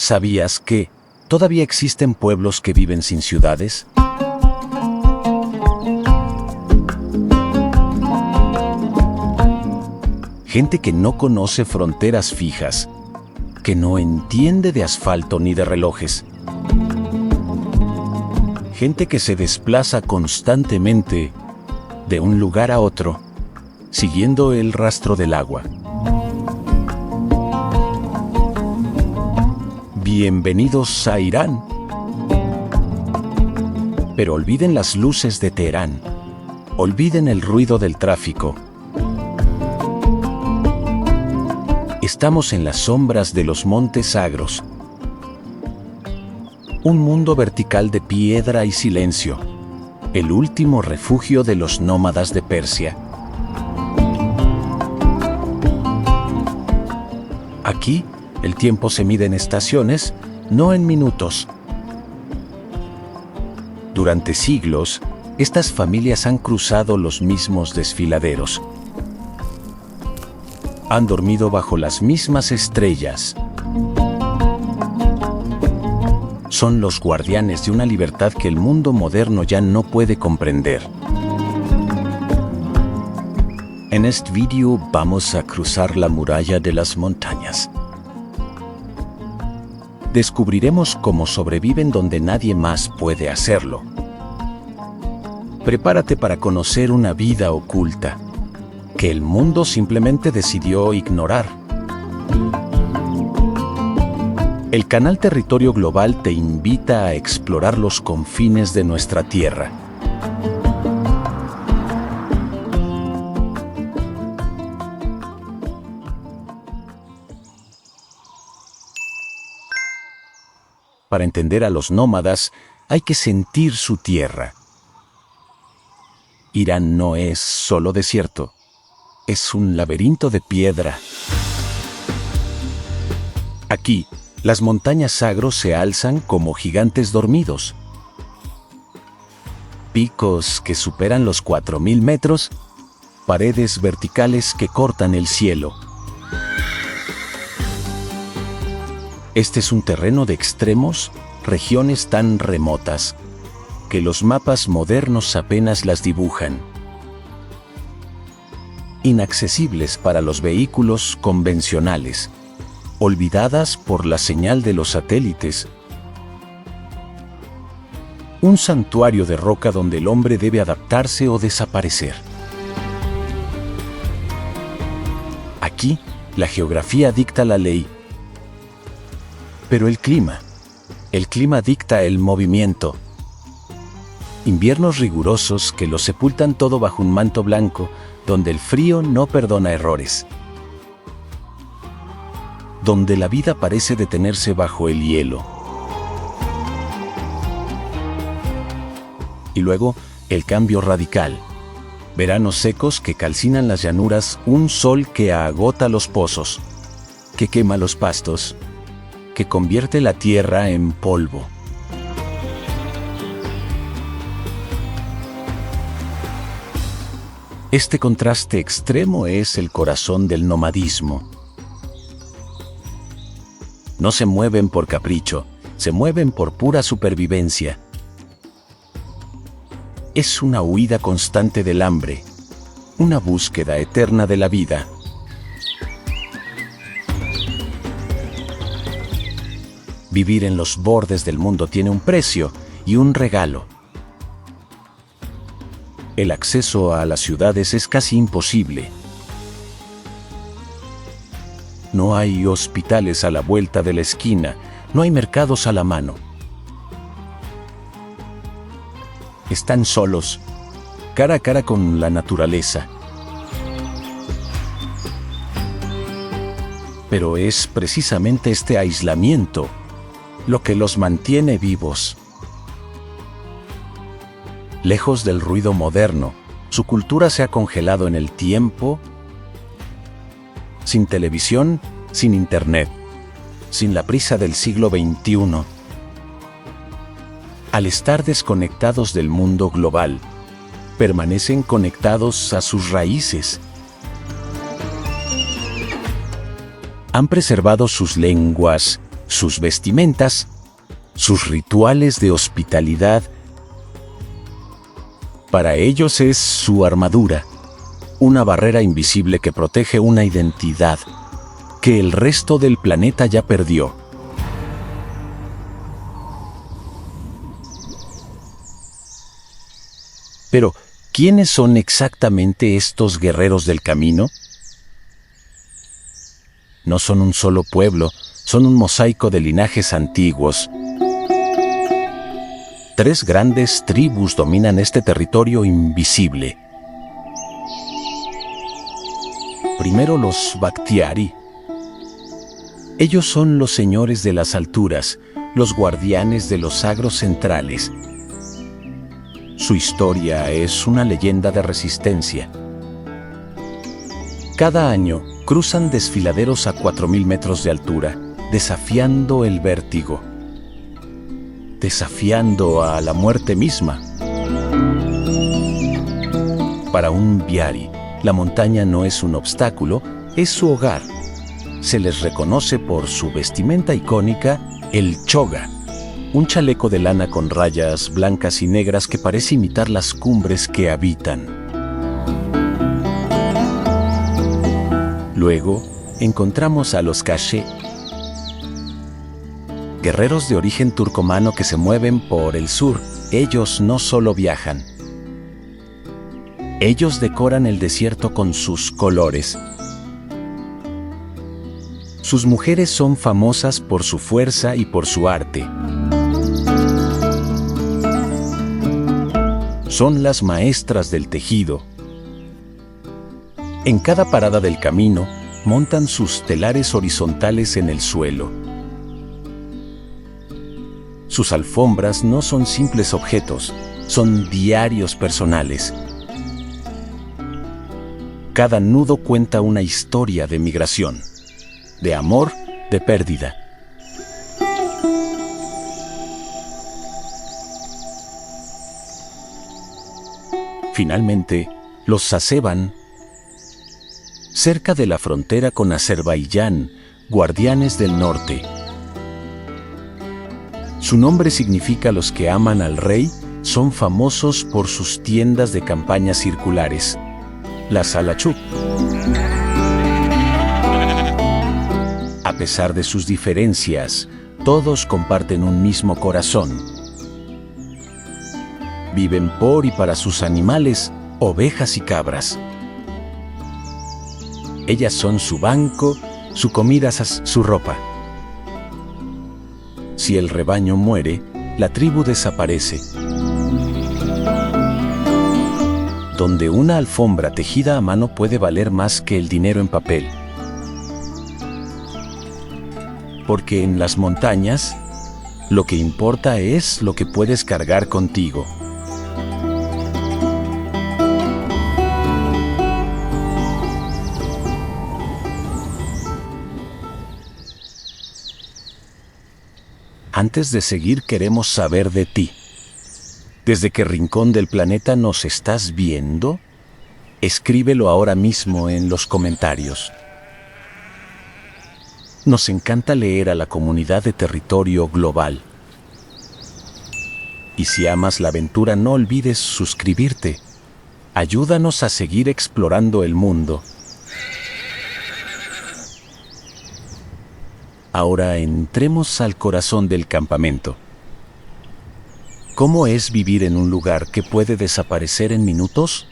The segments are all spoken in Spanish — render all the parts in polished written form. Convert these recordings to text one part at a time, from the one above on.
¿Sabías que todavía existen pueblos que viven sin ciudades? Gente que no conoce fronteras fijas, que no entiende de asfalto ni de relojes. Gente que se desplaza constantemente de un lugar a otro, siguiendo el rastro del agua. Bienvenidos a Irán. Pero olviden las luces de Teherán. Olviden el ruido del tráfico. Estamos en las sombras de los montes sagros. Un mundo vertical de piedra y silencio. El último refugio de los nómadas de Persia. Aquí, el tiempo se mide en estaciones, no en minutos. Durante siglos, estas familias han cruzado los mismos desfiladeros. Han dormido bajo las mismas estrellas. Son los guardianes de una libertad que el mundo moderno ya no puede comprender. En este video vamos a cruzar la muralla de las montañas. Descubriremos cómo sobreviven donde nadie más puede hacerlo. Prepárate para conocer una vida oculta, que el mundo simplemente decidió ignorar. El canal Territorio Global te invita a explorar los confines de nuestra tierra. Para entender a los nómadas, hay que sentir su tierra. Irán no es solo desierto, es un laberinto de piedra. Aquí, las montañas sagros se alzan como gigantes dormidos. Picos que superan los 4000 metros, paredes verticales que cortan el cielo. Este es un terreno de extremos, regiones tan remotas, que los mapas modernos apenas las dibujan. Inaccesibles para los vehículos convencionales, olvidadas por la señal de los satélites. Un santuario de roca donde el hombre debe adaptarse o desaparecer. Aquí, la geografía dicta la ley. Pero el clima dicta el movimiento. Inviernos rigurosos que lo sepultan todo bajo un manto blanco, donde el frío no perdona errores. Donde la vida parece detenerse bajo el hielo. Y luego, el cambio radical. Veranos secos que calcinan las llanuras, un sol que agota los pozos, que quema los pastos, que convierte la tierra en polvo. Este contraste extremo es el corazón del nomadismo. No se mueven por capricho, se mueven por pura supervivencia. Es una huida constante del hambre, una búsqueda eterna de la vida. Vivir en los bordes del mundo tiene un precio y un regalo. El acceso a las ciudades es casi imposible. No hay hospitales a la vuelta de la esquina, no hay mercados a la mano. Están solos, cara a cara con la naturaleza. Pero es precisamente este aislamiento lo que los mantiene vivos. Lejos del ruido moderno, su cultura se ha congelado en el tiempo, sin televisión, sin internet, sin la prisa del siglo XXI. Al estar desconectados del mundo global, permanecen conectados a sus raíces. Han preservado sus lenguas, sus vestimentas, sus rituales de hospitalidad. Para ellos es su armadura, una barrera invisible que protege una identidad que el resto del planeta ya perdió. Pero, ¿quiénes son exactamente estos guerreros del camino? No son un solo pueblo, son un mosaico de linajes antiguos. 3 grandes tribus dominan este territorio invisible. Primero los Bakhtiari. Ellos son los señores de las alturas, los guardianes de los sagros centrales. Su historia es una leyenda de resistencia. Cada año cruzan desfiladeros a 4.000 metros de altura, desafiando el vértigo, desafiando a la muerte misma. Para un Biari, la montaña no es un obstáculo, es su hogar. Se les reconoce por su vestimenta icónica, el choga, un chaleco de lana con rayas blancas y negras que parece imitar las cumbres que habitan. Luego, encontramos a los Kashe, guerreros de origen turcomano que se mueven por el sur. Ellos no solo viajan. Ellos decoran el desierto con sus colores. Sus mujeres son famosas por su fuerza y por su arte. Son las maestras del tejido. En cada parada del camino, montan sus telares horizontales en el suelo. Sus alfombras no son simples objetos, son diarios personales. Cada nudo cuenta una historia de migración, de amor, de pérdida. Finalmente, los Sasevan, cerca de la frontera con Azerbaiyán, guardianes del norte. Su nombre significa los que aman al rey, son famosos por sus tiendas de campaña circulares, las Alachuk. A pesar de sus diferencias, todos comparten un mismo corazón. Viven por y para sus animales, ovejas y cabras. Ellas son su banco, su comida, su ropa. Si el rebaño muere, la tribu desaparece. Donde una alfombra tejida a mano puede valer más que el dinero en papel. Porque en las montañas, lo que importa es lo que puedes cargar contigo. Antes de seguir, queremos saber de ti. ¿Desde qué rincón del planeta nos estás viendo? Escríbelo ahora mismo en los comentarios. Nos encanta leer a la comunidad de Territorio Global. Y si amas la aventura, no olvides suscribirte. Ayúdanos a seguir explorando el mundo. Ahora entremos al corazón del campamento. ¿Cómo es vivir en un lugar que puede desaparecer en minutos?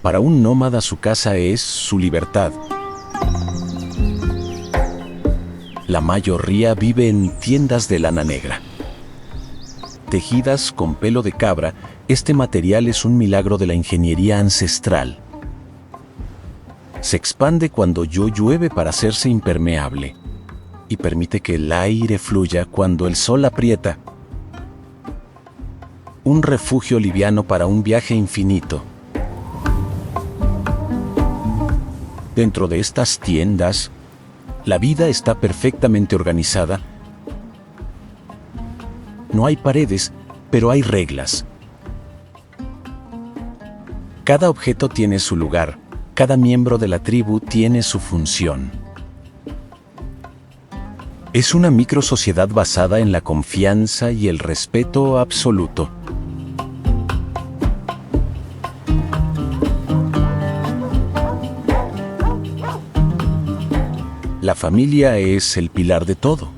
Para un nómada, su casa es su libertad. La mayoría vive en tiendas de lana negra. Tejidas con pelo de cabra, este material es un milagro de la ingeniería ancestral. Se expande cuando llueve para hacerse impermeable y permite que el aire fluya cuando el sol aprieta. Un refugio liviano para un viaje infinito. Dentro de estas tiendas, la vida está perfectamente organizada. No hay paredes, pero hay reglas. Cada objeto tiene su lugar, cada miembro de la tribu tiene su función. Es una microsociedad basada en la confianza y el respeto absoluto. La familia es el pilar de todo.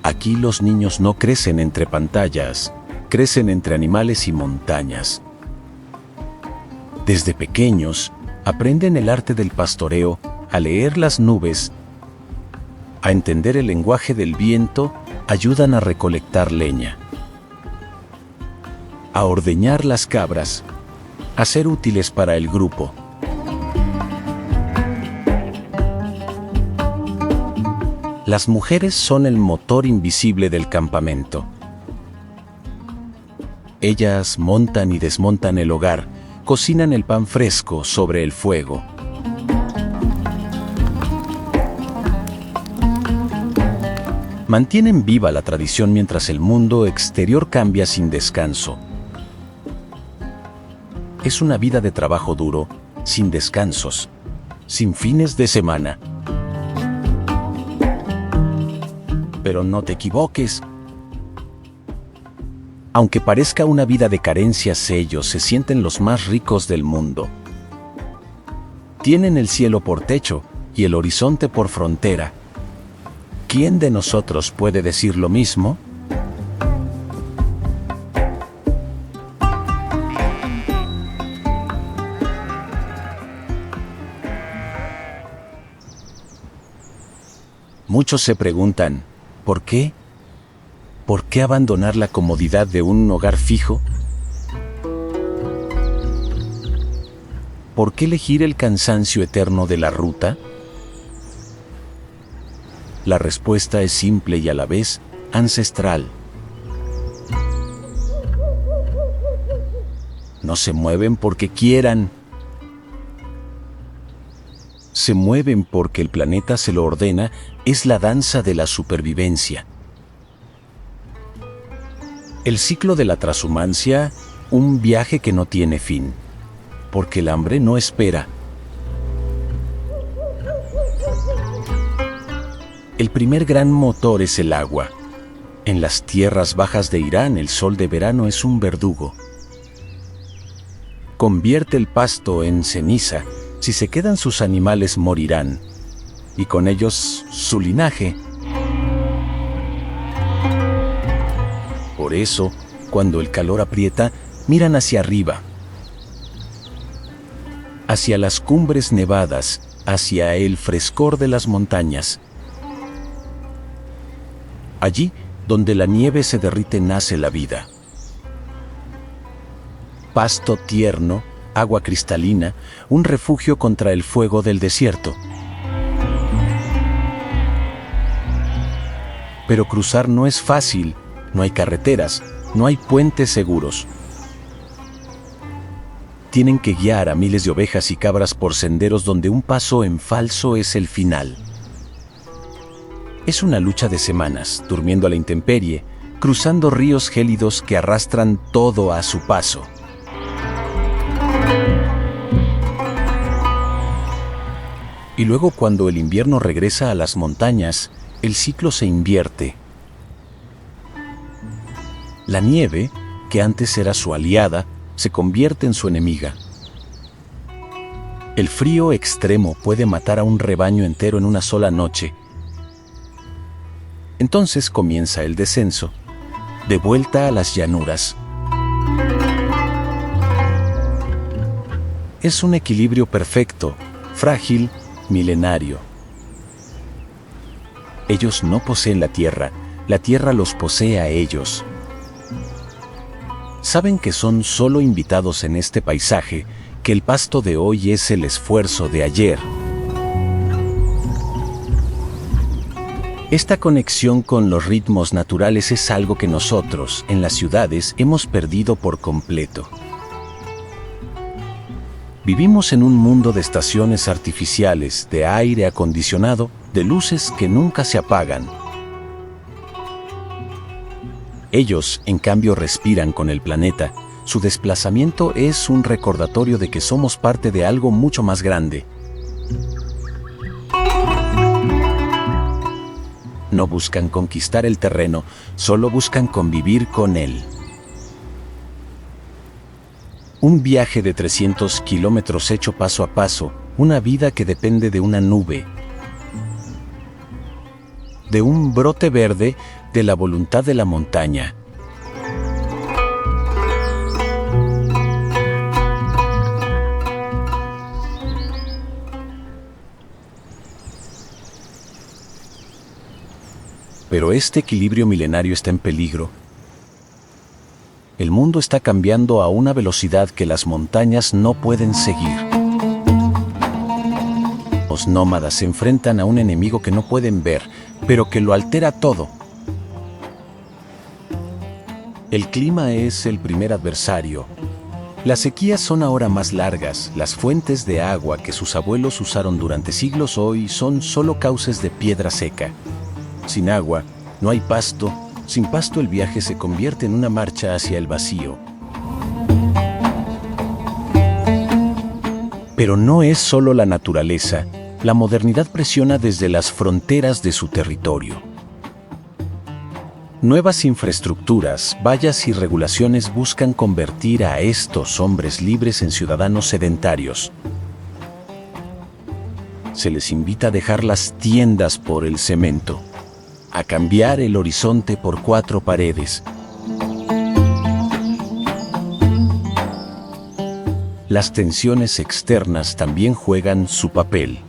Aquí los niños no crecen entre pantallas, crecen entre animales y montañas. Desde pequeños, aprenden el arte del pastoreo, a leer las nubes, a entender el lenguaje del viento, ayudan a recolectar leña, a ordeñar las cabras, a ser útiles para el grupo. Las mujeres son el motor invisible del campamento. Ellas montan y desmontan el hogar, cocinan el pan fresco sobre el fuego. Mantienen viva la tradición mientras el mundo exterior cambia sin descanso. Es una vida de trabajo duro, sin descansos, sin fines de semana. Pero no te equivoques. Aunque parezca una vida de carencias, ellos se sienten los más ricos del mundo. Tienen el cielo por techo y el horizonte por frontera. ¿Quién de nosotros puede decir lo mismo? Muchos se preguntan, ¿por qué? ¿Por qué abandonar la comodidad de un hogar fijo? ¿Por qué elegir el cansancio eterno de la ruta? La respuesta es simple y a la vez ancestral. No se mueven porque quieran. Se mueven porque el planeta se lo ordena, es la danza de la supervivencia. El ciclo de la transhumancia, un viaje que no tiene fin, porque el hambre no espera. El primer gran motor es el agua. En las tierras bajas de Irán, el sol de verano es un verdugo. Convierte el pasto en ceniza. Si se quedan sus animales morirán, y con ellos su linaje. Por eso, cuando el calor aprieta, miran hacia arriba, hacia las cumbres nevadas, hacia el frescor de las montañas. Allí, donde la nieve se derrite, nace la vida. Pasto tierno, agua cristalina, un refugio contra el fuego del desierto. Pero cruzar no es fácil, no hay carreteras, no hay puentes seguros. Tienen que guiar a miles de ovejas y cabras por senderos donde un paso en falso es el final. Es una lucha de semanas, durmiendo a la intemperie, cruzando ríos gélidos que arrastran todo a su paso. Y luego, cuando el invierno regresa a las montañas, el ciclo se invierte. La nieve, que antes era su aliada, se convierte en su enemiga. El frío extremo puede matar a un rebaño entero en una sola noche. Entonces comienza el descenso, de vuelta a las llanuras. Es un equilibrio perfecto, frágil, milenario. Ellos no poseen la tierra los posee a ellos. Saben que son solo invitados en este paisaje, que el pasto de hoy es el esfuerzo de ayer. Esta conexión con los ritmos naturales es algo que nosotros, en las ciudades, hemos perdido por completo. Vivimos en un mundo de estaciones artificiales, de aire acondicionado, de luces que nunca se apagan. Ellos, en cambio, respiran con el planeta. Su desplazamiento es un recordatorio de que somos parte de algo mucho más grande. no buscan conquistar el terreno, solo buscan convivir con él. Un viaje de 300 kilómetros hecho paso a paso, una vida que depende de una nube, de un brote verde, de la voluntad de la montaña. Pero este equilibrio milenario está en peligro. El mundo está cambiando a una velocidad que las montañas no pueden seguir. Los nómadas se enfrentan a un enemigo que no pueden ver, pero que lo altera todo. El clima es el primer adversario. Las sequías son ahora más largas. Las fuentes de agua que sus abuelos usaron durante siglos hoy son solo cauces de piedra seca. Sin agua, no hay pasto. Sin pasto el viaje se convierte en una marcha hacia el vacío. Pero no es solo la naturaleza. La modernidad presiona desde las fronteras de su territorio. Nuevas infraestructuras, vallas y regulaciones buscan convertir a estos hombres libres en ciudadanos sedentarios. Se les invita a dejar las tiendas por el cemento, a cambiar el horizonte por 4 paredes. Las tensiones externas también juegan su papel.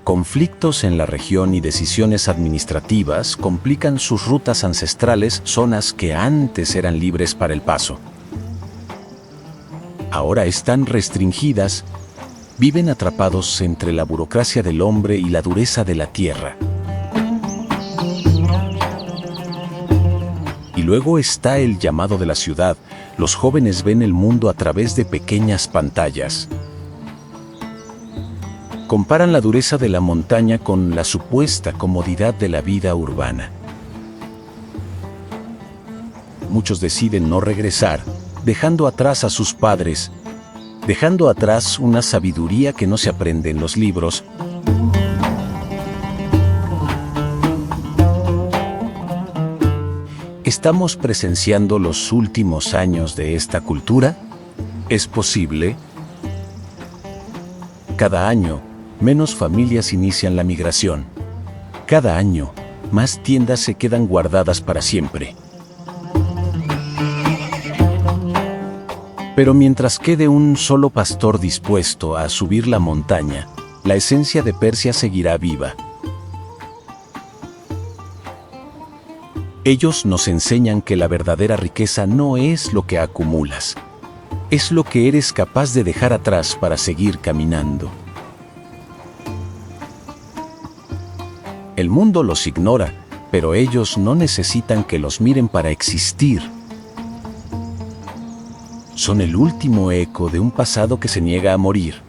Conflictos en la región y decisiones administrativas complican sus rutas ancestrales, zonas que antes eran libres para el paso. Ahora están restringidas. Viven atrapados entre la burocracia del hombre y la dureza de la tierra. Y luego está el llamado de la ciudad. Los jóvenes ven el mundo a través de pequeñas pantallas. Comparan la dureza de la montaña con la supuesta comodidad de la vida urbana. Muchos deciden no regresar, dejando atrás a sus padres, dejando atrás una sabiduría que no se aprende en los libros. ¿Estamos presenciando los últimos años de esta cultura? ¿Es posible? Cada año, menos familias inician la migración. Cada año, más tiendas se quedan guardadas para siempre. Pero mientras quede un solo pastor dispuesto a subir la montaña, la esencia de Persia seguirá viva. Ellos nos enseñan que la verdadera riqueza no es lo que acumulas, es lo que eres capaz de dejar atrás para seguir caminando. El mundo los ignora, pero ellos no necesitan que los miren para existir. Son el último eco de un pasado que se niega a morir.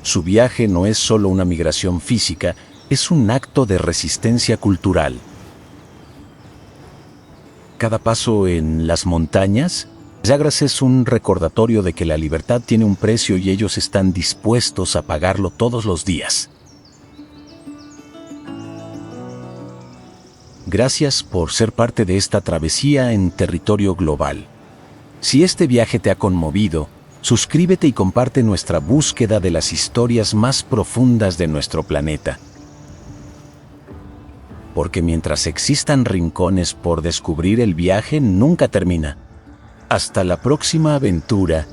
Su viaje no es solo una migración física, es un acto de resistencia cultural. Cada paso en las montañas, Zagras es un recordatorio de que la libertad tiene un precio y ellos están dispuestos a pagarlo todos los días. Gracias por ser parte de esta travesía en territorio global. Si este viaje te ha conmovido, suscríbete y comparte nuestra búsqueda de las historias más profundas de nuestro planeta. Porque mientras existan rincones por descubrir, el viaje nunca termina. Hasta la próxima aventura.